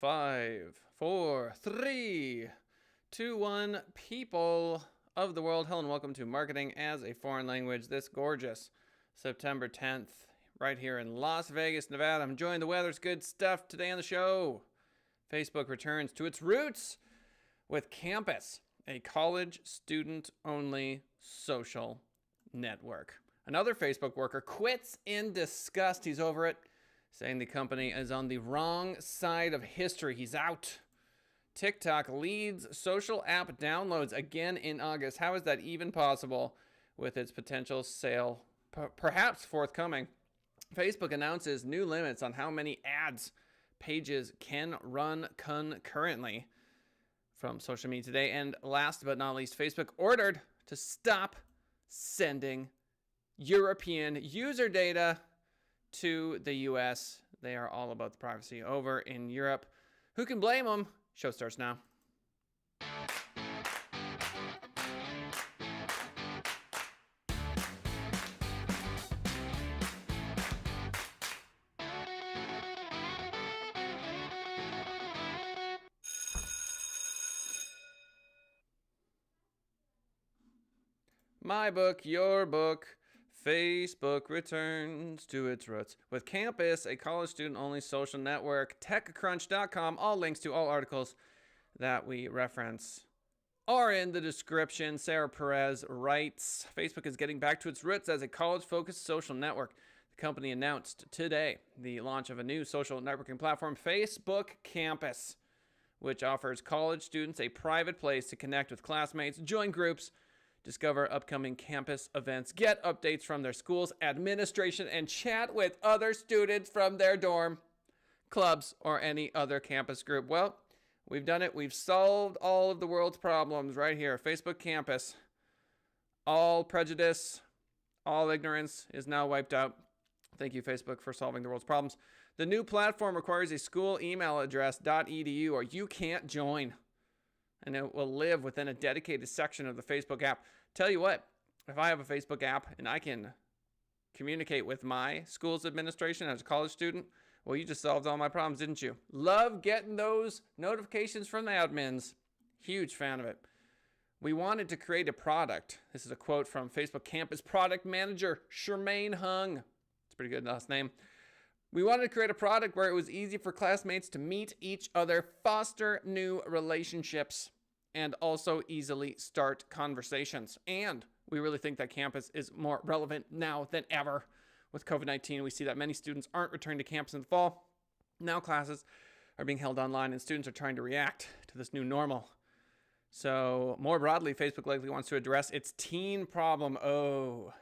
5, 4, 3, 2, 1. People of the world, hello and welcome to Marketing as a Foreign Language this gorgeous September 10th, right here in Las Vegas, Nevada. I'm enjoying the weather. It's good stuff today on the show. Facebook returns to its roots with Campus, a college student-only social network. Another Facebook worker quits in disgust. He's over it, saying the company is on the wrong side of history. He's out. TikTok leads social app downloads again in August. How is that even possible with its potential sale perhaps forthcoming? Facebook announces new limits on how many ads pages can run concurrently from social media today. And last but not least, Facebook ordered to stop sending European user data to the US. They are all about the privacy over in Europe. Who can blame them? Show starts now. My book, your book. Facebook returns to its roots with Campus, a college student-only social network. TechCrunch.com. All links to all articles that we reference are in the description. Sarah Perez writes, Facebook is getting back to its roots as a college-focused social network. The company announced today the launch of a new social networking platform, Facebook Campus, which offers college students a private place to connect with classmates, join groups, discover upcoming campus events, get updates from their school's administration, and chat with other students from their dorm, clubs, or any other campus group. Well, we've done it. We've solved all of the world's problems right here. Facebook Campus. All prejudice, all ignorance is now wiped out. Thank you, Facebook, for solving the world's problems. The new platform requires a school email address .edu or you can't join. And it will live within a dedicated section of the Facebook app. Tell you what, if I have a Facebook app and I can communicate with my school's administration as a college student, well, you just solved all my problems, didn't you? Love getting those notifications from the admins. Huge fan of it. We wanted to create a product. This is a quote from Facebook Campus product manager, Shermaine Hung. It's a pretty good last name. We wanted to create a product where it was easy for classmates to meet each other, foster new relationships, and also easily start conversations. And we really think that campus is more relevant now than ever. With COVID-19, we see that many students aren't returning to campus in the fall. Now classes are being held online and students are trying to react to this new normal. So more broadly, Facebook likely wants to address its teen problem. Oh,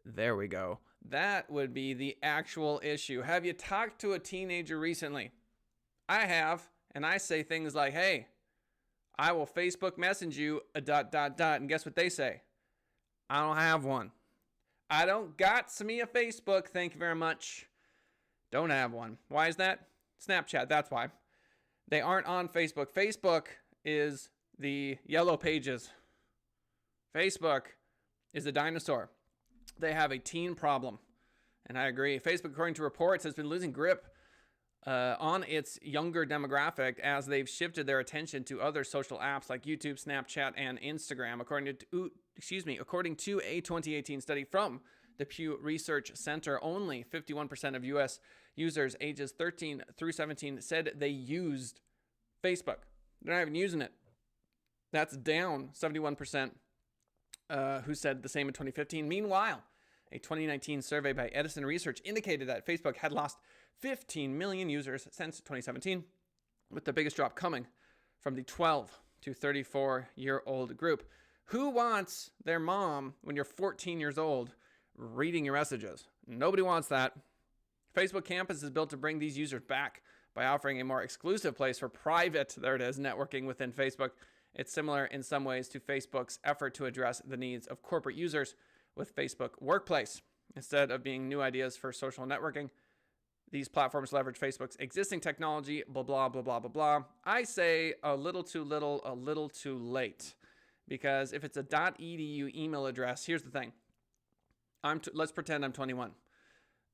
there we go. That would be the actual issue. Have you talked to a teenager recently? I have, and I say things like, hey, I will Facebook message you a ... And guess what they say? I don't have one. I don't got me a Facebook, thank you very much. Don't have one. Why is that? Snapchat, that's why. They aren't on Facebook. Facebook is the yellow pages. Facebook is a dinosaur. They have a teen problem. And I agree. Facebook, according to reports, has been losing grip on its younger demographic as they've shifted their attention to other social apps like YouTube, Snapchat, and Instagram. According to a 2018 study from the Pew Research Center, only 51% of U.S. users ages 13 through 17 said they used Facebook. They're not even using it. That's down 71%. Who said the same in 2015. Meanwhile, a 2019 survey by Edison Research indicated that Facebook had lost 15 million users since 2017, with the biggest drop coming from the 12 to 34-year-old group. Who wants their mom, when you're 14 years old, reading your messages? Nobody wants that. Facebook Campus is built to bring these users back by offering a more exclusive place for private, there it is, networking within Facebook. It's similar in some ways to Facebook's effort to address the needs of corporate users with Facebook Workplace. Instead of being new ideas for social networking, these platforms leverage Facebook's existing technology, blah, blah, blah, blah, blah, blah. I say a little too little, a little too late. Because if it's a .edu email address, here's the thing. Let's pretend I'm 21.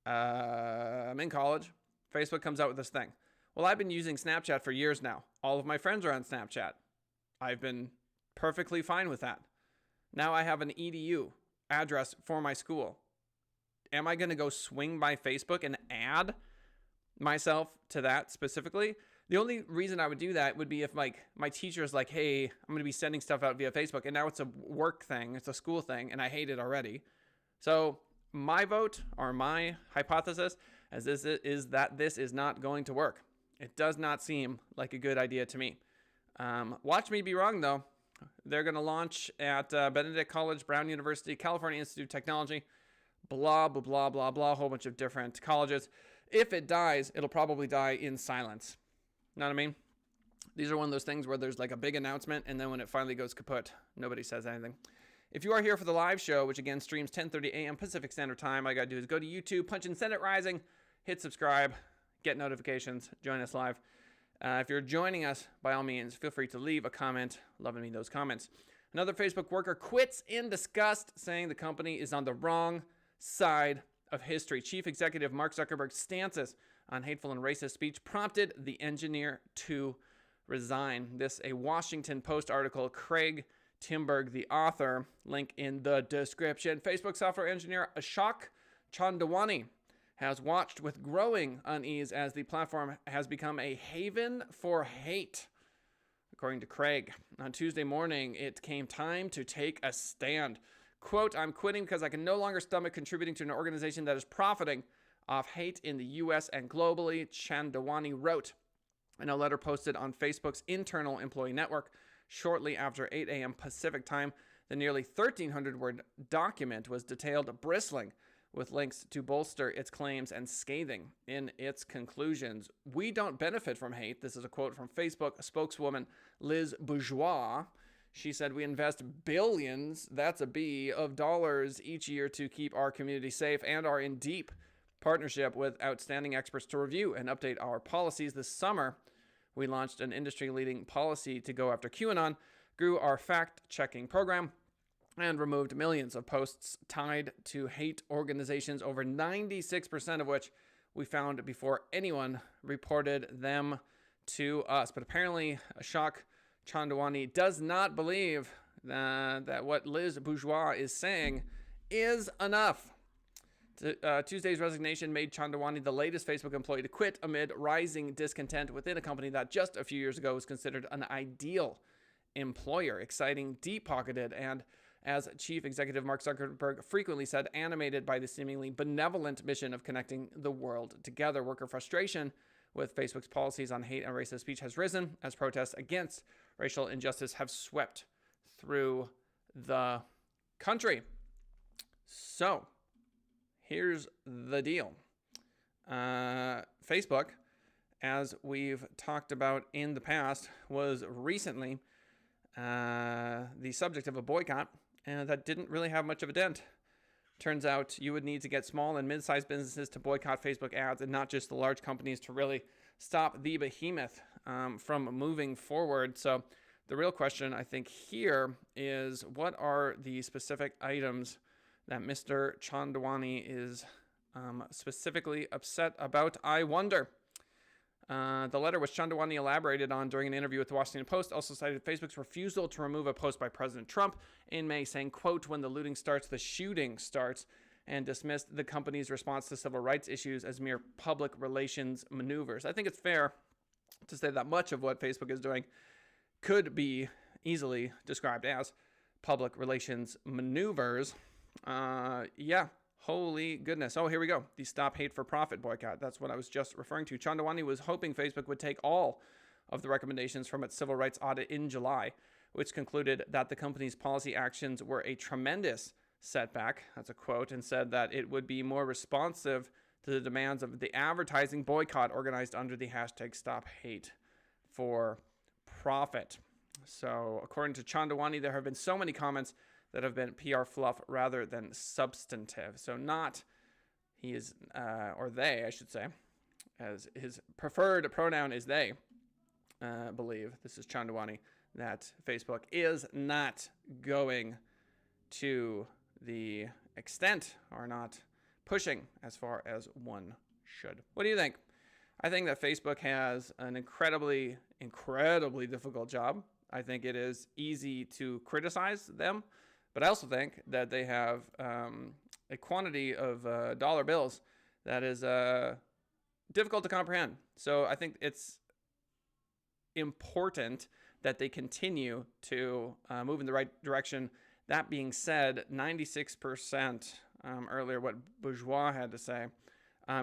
I'm in college. Facebook comes out with this thing. Well, I've been using Snapchat for years now. All of my friends are on Snapchat. I've been perfectly fine with that. Now I have an EDU address for my school. Am I going to go swing by Facebook and add myself to that specifically? The only reason I would do that would be if like my teacher is like, hey, I'm going to be sending stuff out via Facebook, and now it's a work thing, it's a school thing, and I hate it already. So my vote, or my hypothesis, as this is that this is not going to work. It does not seem like a good idea to me. Watch me be wrong, though. They're going to launch at Benedict College, Brown University, California Institute of Technology, blah, blah, blah, blah, blah, a whole bunch of different colleges. If it dies, it'll probably die in silence. Know what I mean? These are one of those things where there's like a big announcement, and then when it finally goes kaput, nobody says anything. If you are here for the live show, which again streams 10:30 a.m. Pacific Standard Time, all you got to do is go to YouTube, punch in Senate Rising, hit subscribe, get notifications, join us live. If you're joining us, by all means, feel free to leave a comment. Loving me those comments. Another Facebook worker quits in disgust, saying the company is on the wrong side of history. Chief Executive Mark Zuckerberg's stances on hateful and racist speech prompted the engineer to resign. This a Washington Post article. Craig Timberg, the author, link in the description. Facebook software engineer Ashok Chandwani has watched with growing unease as the platform has become a haven for hate. According to Craig, on Tuesday morning, it came time to take a stand. Quote, I'm quitting because I can no longer stomach contributing to an organization that is profiting off hate in the U.S. and globally, Chandwani wrote in a letter posted on Facebook's internal employee network shortly after 8 a.m. Pacific time. The nearly 1,300-word document was detailed, bristling with links to bolster its claims and scathing in its conclusions. We don't benefit from hate. This is a quote from Facebook spokeswoman Liz Bourgeois. She said, we invest billions, that's a B, of dollars each year to keep our community safe and are in deep partnership with outstanding experts to review and update our policies. This summer, we launched an industry-leading policy to go after QAnon, grew our fact-checking program, and removed millions of posts tied to hate organizations, over 96% of which we found before anyone reported them to us. But apparently, Ashok Chandwani does not believe that what Liz Bourgeois is saying is enough. Tuesday's resignation made Chandwani the latest Facebook employee to quit amid rising discontent within a company that just a few years ago was considered an ideal employer, exciting, deep-pocketed, and, as Chief Executive Mark Zuckerberg frequently said, animated by the seemingly benevolent mission of connecting the world together. Worker frustration with Facebook's policies on hate and racist speech has risen as protests against racial injustice have swept through the country. So, here's the deal. Facebook, as we've talked about in the past, was recently the subject of a boycott, and that didn't really have much of a dent. Turns out you would need to get small and mid-sized businesses to boycott Facebook ads and not just the large companies to really stop the behemoth from moving forward. So the real question, I think, here is what are the specific items that Mr. Chandwani is specifically upset about, I wonder. The letter, which Chandwani elaborated on during an interview with the Washington Post, also cited Facebook's refusal to remove a post by President Trump in May, saying, quote, when the looting starts, the shooting starts, and dismissed the company's response to civil rights issues as mere public relations maneuvers. I think it's fair to say that much of what Facebook is doing could be easily described as public relations maneuvers. Yeah. Holy goodness. Oh, here we go. The Stop Hate for Profit boycott. That's what I was just referring to. Chandwani was hoping Facebook would take all of the recommendations from its civil rights audit in July, which concluded that the company's policy actions were a tremendous setback. That's a quote, and said that it would be more responsive to the demands of the advertising boycott organized under the hashtag Stop Hate for Profit. So, according to Chandwani, there have been so many comments that have been PR fluff rather than substantive. So not he is, or they, I should say, as his preferred pronoun is they, believe, this is Chandwani, that Facebook is not going to the extent or not pushing as far as one should. What do you think? I think that Facebook has an incredibly difficult job. I think it is easy to criticize them, but I also think that they have a quantity of dollar bills that is difficult to comprehend. So I think it's important that they continue to move in the right direction. That being said, 96%, earlier what Bourgeois had to say,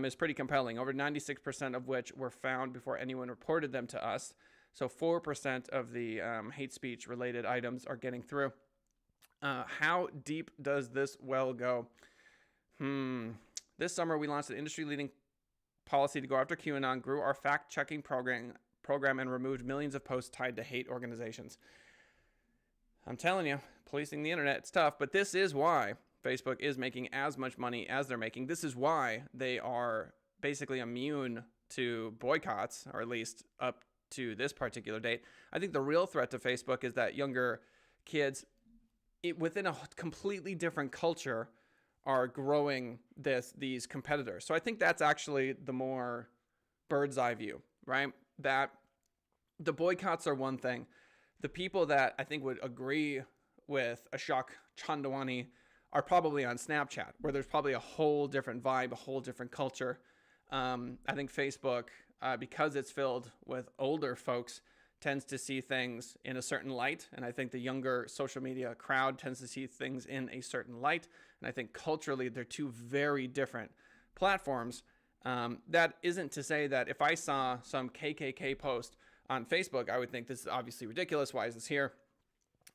is pretty compelling. Over 96% of which were found before anyone reported them to us. So 4% of the hate speech related items are getting through. How deep does this well go? This summer, we launched an industry-leading policy to go after QAnon, grew our fact-checking program, and removed millions of posts tied to hate organizations. I'm telling you, policing the internet, it's tough, but this is why Facebook is making as much money as they're making. This is why they are basically immune to boycotts, or at least up to this particular date. I think the real threat to Facebook is that younger kids within a completely different culture are growing these competitors. So I think that's actually the more bird's eye view, right? That the boycotts are one thing. The people that I think would agree with Ashok Chandwani are probably on Snapchat, where there's probably a whole different vibe, a whole different culture. I think Facebook, because it's filled with older folks, tends to see things in a certain light. And I think the younger social media crowd tends to see things in a certain light. And I think culturally, they're two very different platforms. That isn't to say that if I saw some KKK post on Facebook, I would think this is obviously ridiculous. Why is this here?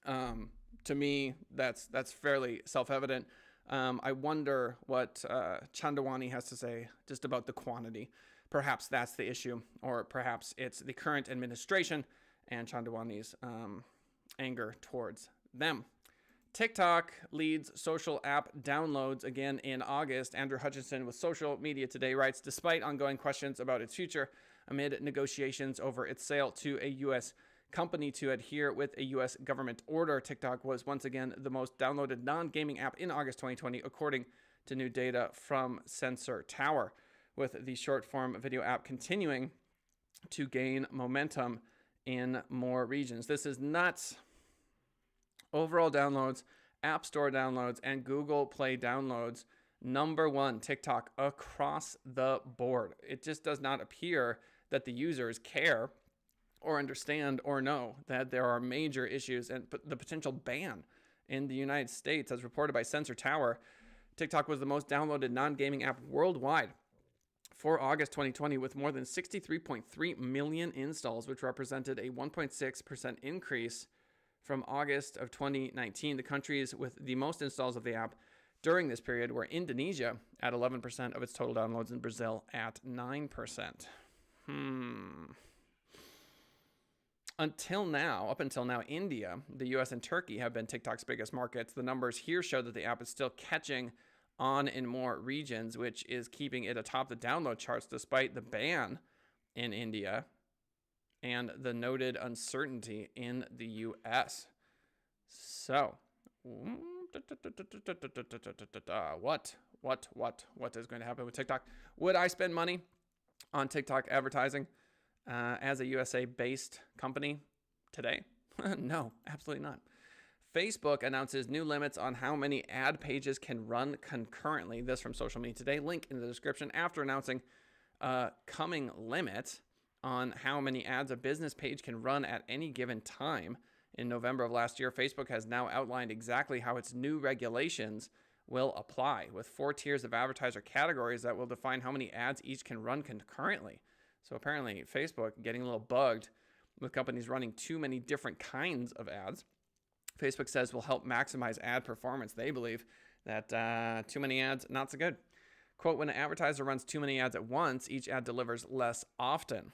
To me, that's fairly self-evident. I wonder what Chandwani has to say just about the quantity. Perhaps that's the issue, or perhaps it's the current administration and Chandwani's anger towards them. TikTok leads social app downloads again in August. Andrew Hutchinson with Social Media Today writes, despite ongoing questions about its future, amid negotiations over its sale to a U.S. company to adhere with a U.S. government order, TikTok was once again the most downloaded non-gaming app in August 2020, according to new data from Sensor Tower, with the short-form video app continuing to gain momentum in more regions. This is nuts. Overall downloads, App Store downloads, and Google Play downloads, #1 TikTok across the board. It just does not appear that the users care or understand or know that there are major issues and the potential ban in the United States. As reported by Sensor Tower, TikTok was the most downloaded non-gaming app worldwide for August 2020, with more than 63.3 million installs, which represented a 1.6% increase from August of 2019. The countries with the most installs of the app during this period were Indonesia at 11% of its total downloads and Brazil at 9%. Up until now, India, the US, and Turkey have been TikTok's biggest markets. The numbers here show that the app is still catching on in more regions, which is keeping it atop the download charts despite the ban in India and the noted uncertainty in the US. So, what is going to happen with TikTok? Would I spend money on TikTok advertising as a USA-based company today? No, absolutely not. Facebook announces new limits on how many ad pages can run concurrently. This from Social Media Today, link in the description. After announcing a coming limit on how many ads a business page can run at any given time in November of last year, Facebook has now outlined exactly how its new regulations will apply, with 4 tiers of advertiser categories that will define how many ads each can run concurrently. So apparently Facebook getting a little bugged with companies running too many different kinds of ads. Facebook says will help maximize ad performance. They believe that too many ads, not so good. Quote, when an advertiser runs too many ads at once, each ad delivers less often.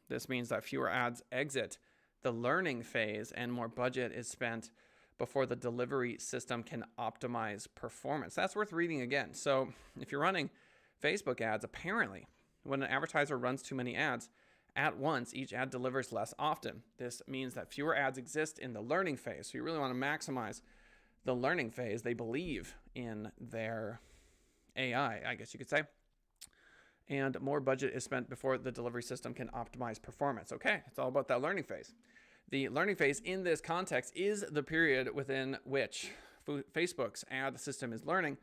This means that fewer ads exit the learning phase and more budget is spent before the delivery system can optimize performance. That's worth reading again. So if you're running Facebook ads, apparently when an advertiser runs too many ads at once, each ad delivers less often. This means that fewer ads exist in the learning phase. So you really want to maximize the learning phase. They believe in their AI, I guess you could say. and more budget is spent before the delivery system can optimize performance. Okay, it's all about that learning phase. The learning phase in this context is the period within which Facebook's ad system is learning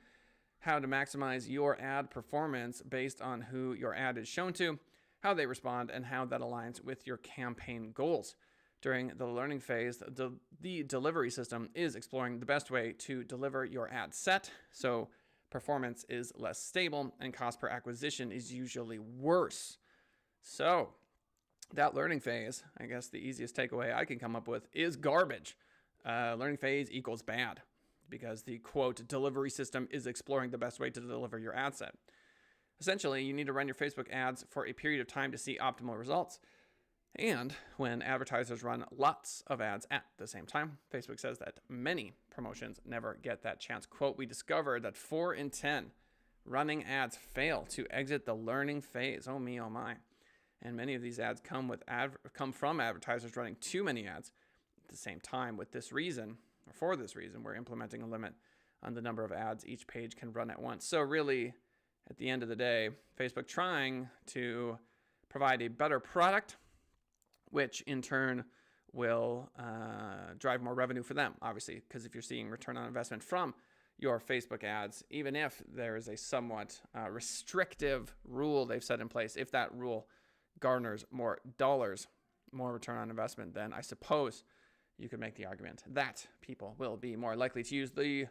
how to maximize your ad performance based on who your ad is shown to, how they respond, and how that aligns with your campaign goals. During the learning phase, the delivery system is exploring the best way to deliver your ad set, so performance is less stable and cost per acquisition is usually worse. So that learning phase, I guess the easiest takeaway I can come up with is garbage. Learning phase equals bad because the quote delivery system is exploring the best way to deliver your ad set. Essentially, you need to run your Facebook ads for a period of time to see optimal results. And when advertisers run lots of ads at the same time, Facebook says that many promotions never get that chance. Quote, we discovered that 4 in 10 running ads fail to exit the learning phase. Oh me, oh my. And many of these ads come from advertisers running too many ads at the same time. For this reason, we're implementing a limit on the number of ads each page can run at once. So really, at the end of the day, Facebook trying to provide a better product, which in turn will drive more revenue for them, obviously, because if you're seeing return on investment from your Facebook ads, even if there is a somewhat restrictive rule they've set in place, if that rule garners more dollars, more return on investment, then I suppose you could make the argument that people will be more likely to use the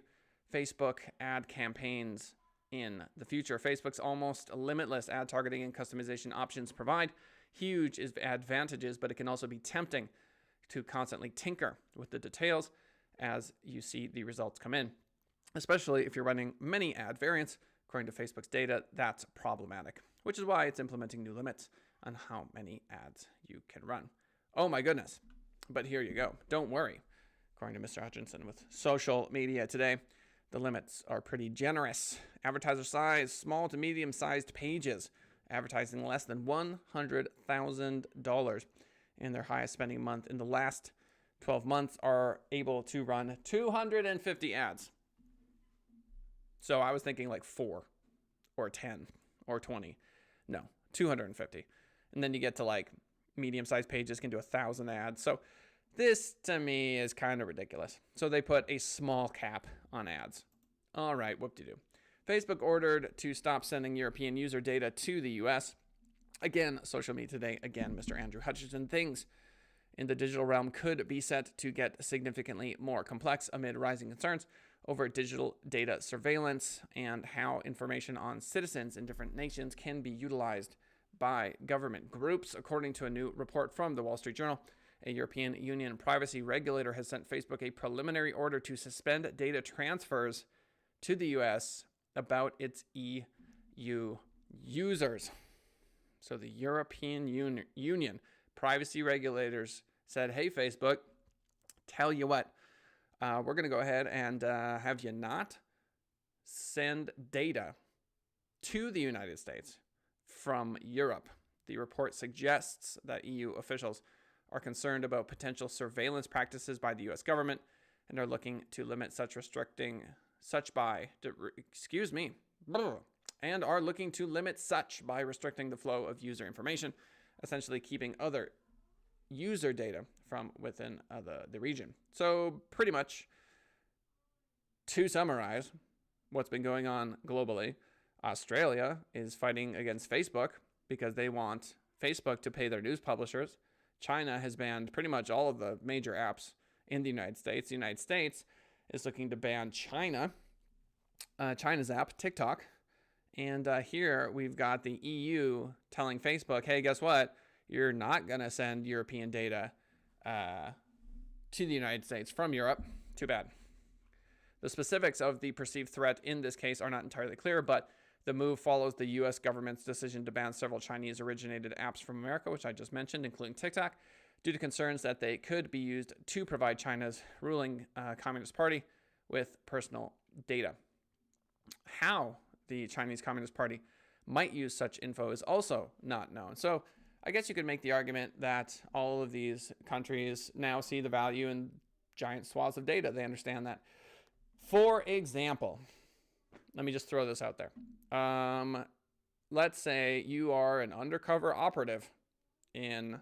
Facebook ad campaigns in the future. Facebook's almost limitless ad targeting and customization options provide huge advantages, but it can also be tempting to constantly tinker with the details as you see the results come in. Especially if you're running many ad variants, according to Facebook's data, that's problematic, which is why it's implementing new limits on how many ads you can run. Oh my goodness. But here you go. Don't worry. According to Mr. Hutchinson with Social Media Today, the limits are pretty generous. Advertiser size, small to medium-sized pages, advertising less than $100,000 in their highest spending month in the last 12 months are able to run 250 ads. So I was thinking like 4 or 10 or 20. No, 250. And then you get to like medium-sized pages can do 1,000 ads. So this to me is kind of ridiculous. So they put a small cap on ads. All right, whoop-de-doo. Facebook ordered to stop sending European user data to the US. Again, Social Media Today, again, Mr. Andrew Hutchinson. Things in the digital realm could be set to get significantly more complex amid rising concerns over digital data surveillance and how information on citizens in different nations can be utilized by government groups. According to a new report from the Wall Street Journal, a European Union privacy regulator has sent Facebook a preliminary order to suspend data transfers to the US about its EU users. So the European Union privacy regulators said, hey, Facebook, tell you what, we're going to go ahead and have you not send data to the United States from Europe. The report suggests that EU officials are concerned about potential surveillance practices by the U.S. government and are looking to limit such by restricting the flow of user information, essentially keeping other user data from within the region. So pretty much, to summarize what's been going on globally, Australia is fighting against Facebook because they want Facebook to pay their news publishers. China has banned pretty much all of the major apps in the United States. The United States is looking to ban China's app, TikTok. And here we've got the EU telling Facebook, hey, guess what? You're not going to send European data to the United States from Europe. Too bad. The specifics of the perceived threat in this case are not entirely clear, but the move follows the U.S. government's decision to ban several Chinese-originated apps from America, which I just mentioned, including TikTok, due to concerns that they could be used to provide China's ruling Communist Party with personal data. How the Chinese Communist Party might use such info is also not known. So I guess you could make the argument that all of these countries now see the value in giant swaths of data. They understand that. For example, let me just throw this out there. let's say you are an undercover operative in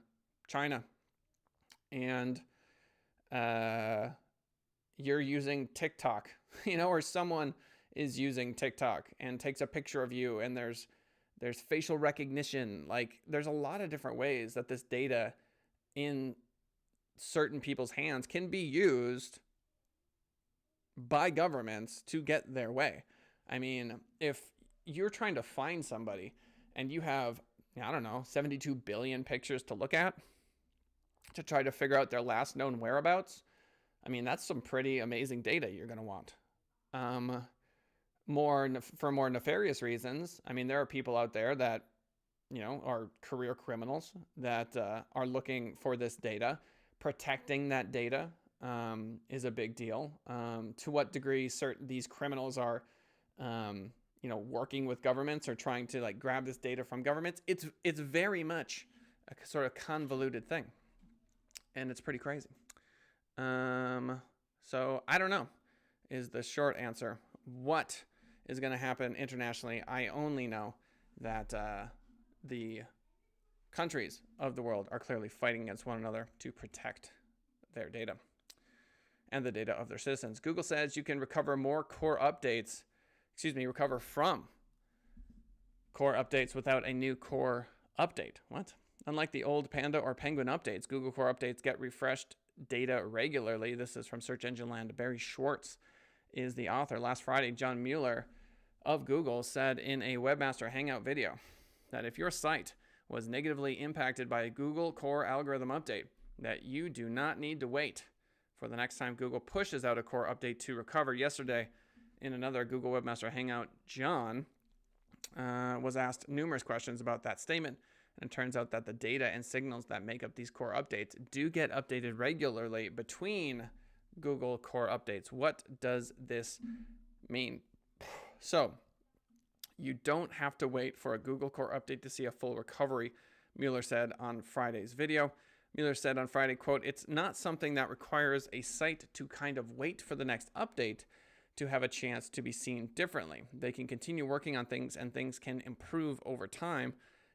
China and you're using TikTok, or someone is using TikTok and takes a picture of you, and there's facial recognition. Like, there's a lot of different ways that this data in certain people's hands can be used by governments to get their way. I mean, if you're trying to find somebody and you have, 72 billion pictures to look at to try to figure out their last known whereabouts, I mean, that's some pretty amazing data you're going to want. For more nefarious reasons, I mean, there are people out there that, are career criminals that are looking for this data. Protecting that data is a big deal. To what degree these criminals are, working with governments or trying to like grab this data from governments, it's very much a sort of convoluted thing, and it's pretty crazy. So I don't know is the short answer. What is going to happen internationally? I only know that the countries of the world are clearly fighting against one another to protect their data and the data of their citizens. Google says you can recover from core updates without a new core update. What? Unlike the old Panda or Penguin updates, Google core updates get refreshed data regularly. This is from Search Engine Land. Barry Schwartz is the author. Last Friday, John Mueller of Google said in a Webmaster Hangout video that if your site was negatively impacted by a Google core algorithm update, that you do not need to wait for the next time Google pushes out a core update to recover. Yesterday, in another Google Webmaster Hangout, John was asked numerous questions about that statement. And it turns out that the data and signals that make up these core updates do get updated regularly between Google core updates. What does this mean? So you don't have to wait for a Google core update to see a full recovery, Mueller said on Friday's video. Mueller said on Friday, quote, "It's not something that requires a site to kind of wait for the next update to have a chance to be seen differently. They can continue working on things and things can improve over time."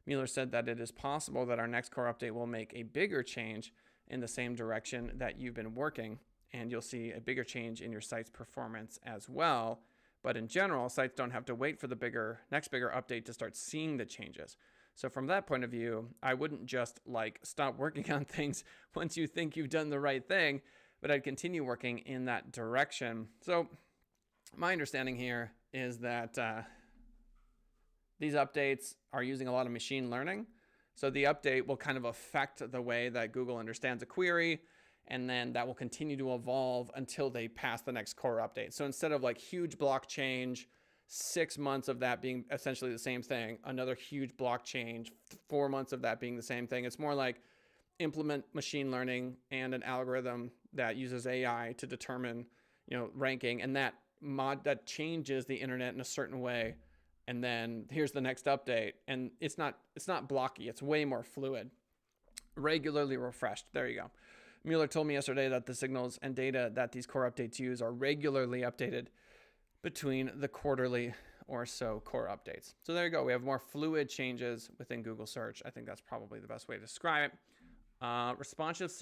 Mueller said that it is possible that our next core update will make a bigger change in the same direction that you've been working, and you'll see a bigger change in your site's performance as well. But in general, sites don't have to wait for the next bigger update to start seeing the changes. So from that point of view, I wouldn't just stop working on things once you think you've done the right thing, but I'd continue working in that direction. So my understanding here is that these updates are using a lot of machine learning. So the update will kind of affect the way that Google understands a query, and then that will continue to evolve until they pass the next core update. So instead of huge block change, 6 months of that being essentially the same thing, another huge block change, 4 months of that being the same thing, it's more like implement machine learning and an algorithm that uses AI to determine, ranking, and that changes the internet in a certain way. And then here's the next update, and it's not blocky. It's way more fluid, regularly refreshed. There you go. Mueller told me yesterday that the signals and data that these core updates use are regularly updated between the quarterly or so core updates. So there you go. We have more fluid changes within Google search. I think that's probably the best way to describe it. Responsive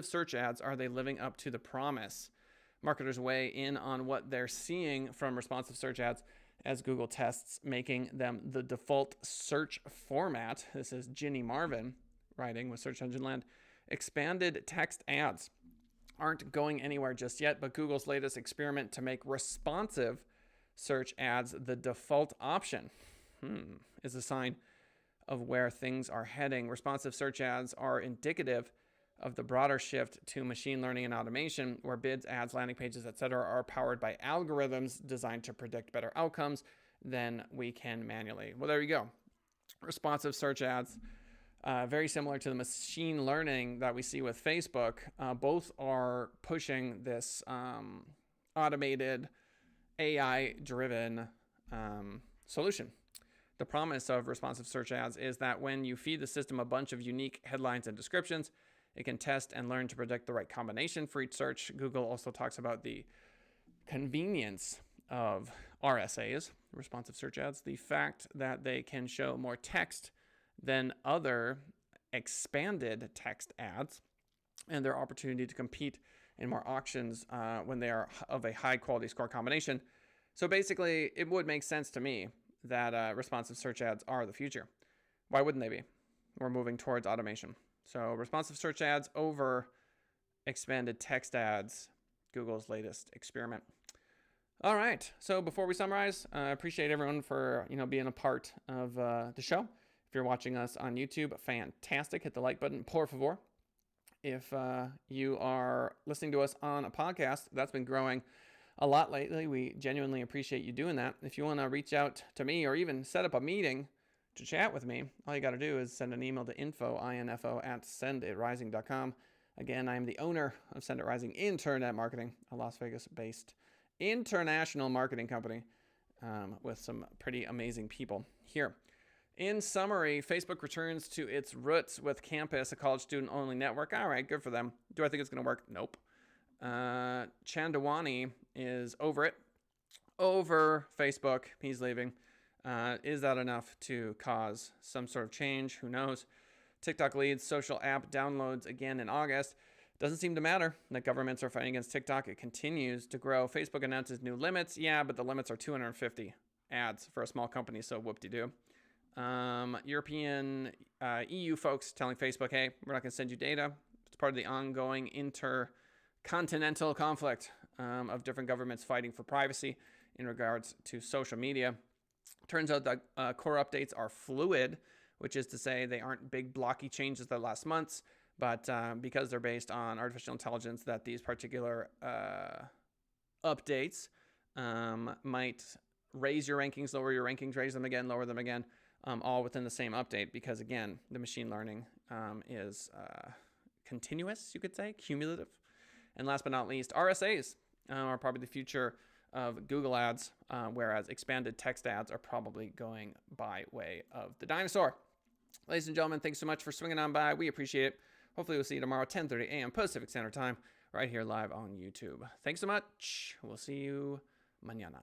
search ads, are they living up to the promise? Marketers weigh in on what they're seeing from responsive search ads as Google tests making them the default search format. This is Ginny Marvin writing with Search Engine Land. Expanded text ads aren't going anywhere just yet, but Google's latest experiment to make responsive search ads the default option is a sign of where things are heading. Responsive search ads are indicative of the broader shift to machine learning and automation, where bids, ads, landing pages, etc., are powered by algorithms designed to predict better outcomes than we can manually. Well, there you go. Responsive search ads, very similar to the machine learning that we see with Facebook. Both are pushing this automated, AI-driven solution. The promise of responsive search ads is that when you feed the system a bunch of unique headlines and descriptions, it can test and learn to predict the right combination for each search. Google also talks about the convenience of RSAs, responsive search ads, the fact that they can show more text than other expanded text ads, and their opportunity to compete in more auctions when they are of a high quality score combination. So basically, it would make sense to me that responsive search ads are the future. Why wouldn't they be? We're moving towards automation. So responsive search ads over expanded text ads, Google's latest experiment. All right. So before we summarize, I appreciate everyone for being a part of the show. If you're watching us on YouTube, fantastic. Hit the like button, por favor. If you are listening to us on a podcast, that's been growing a lot lately. We genuinely appreciate you doing that. If you want to reach out to me or even set up a meeting to chat with me, all you got to do is send an email to info@senditrising.com. Again, I am the owner of Send It Rising Internet Marketing, a Las Vegas-based international marketing company with some pretty amazing people here. In summary, Facebook returns to its roots with Campus, a college student-only network. All right, good for them. Do I think it's going to work? Nope. Chandawani is over it. Over Facebook. He's leaving. Is that enough to cause some sort of change? Who knows? TikTok leads social app downloads again in August. Doesn't seem to matter that governments are fighting against TikTok. It continues to grow. Facebook announces new limits. Yeah, but the limits are 250 ads for a small company, so whoop-de-doo. European, EU folks telling Facebook, hey, we're not going to send you data. It's part of the ongoing intercontinental conflict of different governments fighting for privacy in regards to social media. Turns out that core updates are fluid, which is to say they aren't big blocky changes that last months, but because they're based on artificial intelligence, that these particular updates might raise your rankings, lower your rankings, raise them again, lower them again, all within the same update, because again, the machine learning is continuous, you could say, cumulative. And last but not least, RSAs are probably the future of Google ads, whereas expanded text ads are probably going by way of the dinosaur. Ladies and gentlemen, thanks so much for swinging on by. We appreciate it. Hopefully we'll see you tomorrow, 10:30 a.m. Pacific Standard Time, right here live on YouTube. Thanks so much. We'll see you mañana.